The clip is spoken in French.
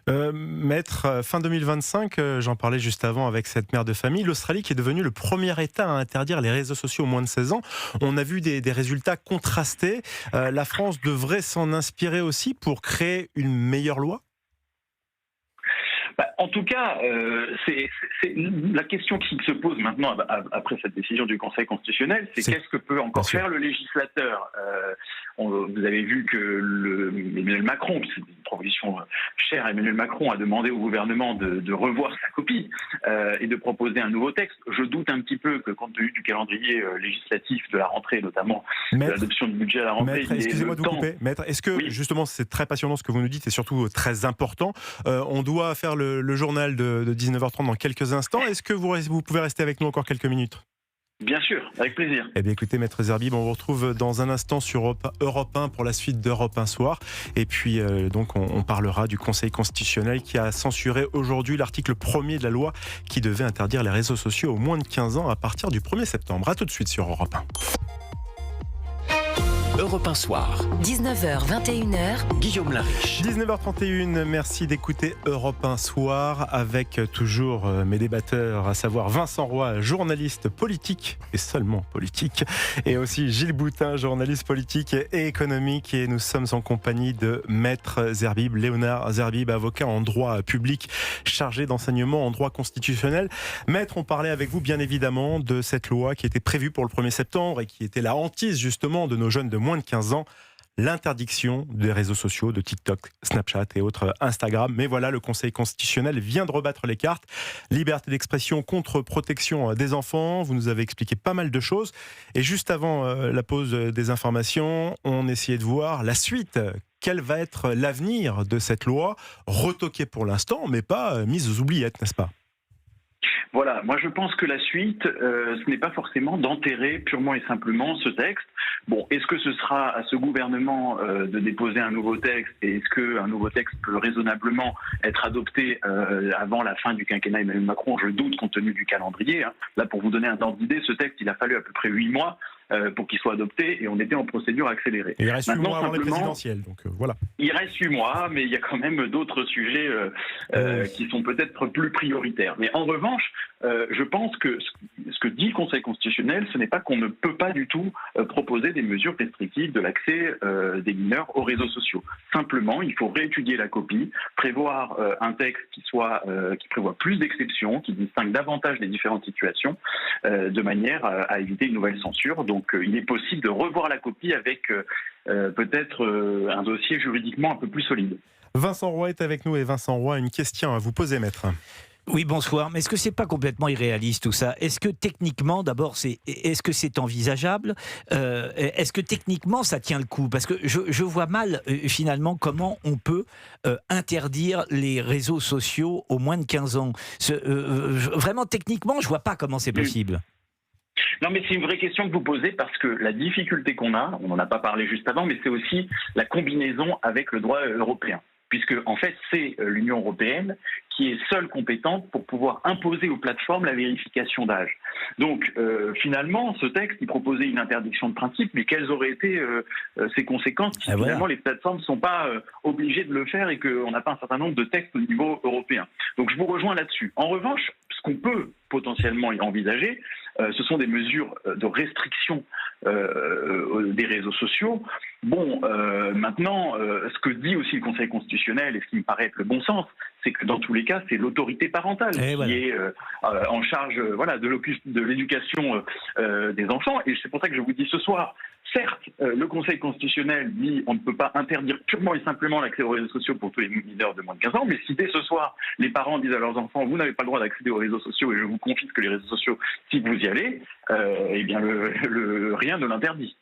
Maître, fin 2025, j'en parlais juste avant avec cette mère de famille, l'Australie qui est devenue le premier État à interdire les réseaux sociaux aux moins de 16 ans. On a vu des résultats contrastés. La France devrait s'en inspirer aussi pour créer une meilleure loi. En tout cas, c'est la question qui se pose maintenant après cette décision du Conseil constitutionnel, c'est qu'est-ce que peut encore faire le législateur. Vous avez vu que Emmanuel Macron, c'est une proposition chère à Emmanuel Macron, a demandé au gouvernement de revoir sa copie et de proposer un nouveau texte. Je doute un petit peu que, compte tenu du calendrier législatif de la rentrée, notamment de l'adoption du budget à la rentrée, Maître, excusez-moi de vous couper. Maître, est-ce que justement c'est très passionnant ce que vous nous dites et surtout très important. On doit faire le journal de 19h30 dans quelques instants. Est-ce que vous pouvez rester avec nous encore quelques minutes ? Bien sûr, avec plaisir. Eh bien écoutez, Maître Zerbib, on vous retrouve dans un instant sur Europe 1 pour la suite d'Europe 1 Soir. Et puis donc on parlera du Conseil constitutionnel qui a censuré aujourd'hui l'article 1er de la loi qui devait interdire les réseaux sociaux aux moins de 15 ans à partir du 1er septembre. A tout de suite sur Europe 1. Europe 1 Soir. 19h, 21h. Guillaume Lariche. 19h31, merci d'écouter Europe 1 Soir avec toujours mes débatteurs, à savoir Vincent Roy, journaliste politique et seulement politique, et aussi Gilles Boutin, journaliste politique et économique. Et nous sommes en compagnie de Maître Zerbib, Léonard Zerbib, avocat en droit public, chargé d'enseignement en droit constitutionnel. Maître, on parlait avec vous bien évidemment de cette loi qui était prévue pour le 1er septembre et qui était la hantise justement de nos jeunes de moins de 15 ans, l'interdiction des réseaux sociaux, de TikTok, Snapchat et autres Instagram. Mais voilà, le Conseil constitutionnel vient de rebattre les cartes. Liberté d'expression contre protection des enfants. Vous nous avez expliqué pas mal de choses. Et juste avant la pause des informations, on essayait de voir la suite. Quel va être l'avenir de cette loi, retoquée pour l'instant, mais pas mise aux oubliettes, n'est-ce pas ? Voilà, moi je pense que la suite, ce n'est pas forcément d'enterrer purement et simplement ce texte. Bon, est-ce que ce sera à ce gouvernement de déposer un nouveau texte et est-ce qu'un nouveau texte peut raisonnablement être adopté avant la fin du quinquennat Emmanuel Macron ? Je doute compte tenu du calendrier. Là, pour vous donner un ordre d'idée, ce texte, il a fallu à peu près 8 mois pour qu'il soit adopté et on était en procédure accélérée. Et il reste 8 mois avant les présidentielles, donc voilà. Il reste 8 mois, mais il y a quand même d'autres sujets qui sont peut-être plus prioritaires. Mais en revanche, je pense que ce que dit le Conseil constitutionnel, ce n'est pas qu'on ne peut pas du tout proposer des mesures restrictives de l'accès des mineurs aux réseaux sociaux. Simplement, il faut réétudier la copie, prévoir un texte qui prévoit plus d'exceptions, qui distingue davantage les différentes situations, de manière à éviter une nouvelle censure. Donc, il est possible de revoir la copie avec peut-être un dossier juridiquement un peu plus solide. Vincent Roy est avec nous et Vincent Roy, une question à vous poser, maître. Oui, bonsoir. Mais est-ce que c'est pas complètement irréaliste tout ça ? Est-ce que techniquement, d'abord, est-ce que c'est envisageable ? Est-ce que techniquement, ça tient le coup ? Parce que je vois mal, finalement, comment on peut interdire les réseaux sociaux aux moins de 15 ans. Vraiment, techniquement, je vois pas comment c'est possible. Non, mais c'est une vraie question que vous posez parce que la difficulté qu'on a, on n'en a pas parlé juste avant, mais c'est aussi la combinaison avec le droit européen. Puisque, en fait, c'est l'Union européenne qui est seule compétente pour pouvoir imposer aux plateformes la vérification d'âge. Donc, finalement, ce texte, il proposait une interdiction de principe, mais quelles auraient été ses conséquences si finalement les plateformes ne sont pas obligées de le faire et qu'on n'a pas un certain nombre de textes au niveau européen. Donc, je vous rejoins là-dessus. En revanche, ce qu'on peut potentiellement y envisager, ce sont des mesures de restriction des réseaux sociaux. Bon, maintenant, ce que dit aussi le Conseil constitutionnel, et ce qui me paraît être le bon sens, c'est que dans tous les cas, c'est l'autorité parentale qui est en charge de l'éducation des enfants. Et c'est pour ça que je vous dis ce soir, certes, le Conseil constitutionnel dit on ne peut pas interdire purement et simplement l'accès aux réseaux sociaux pour tous les mineurs de moins de 15 ans, mais si dès ce soir, les parents disent à leurs enfants vous n'avez pas le droit d'accéder aux réseaux sociaux et je vous confisque les réseaux sociaux si vous y allez, eh bien rien ne l'interdit.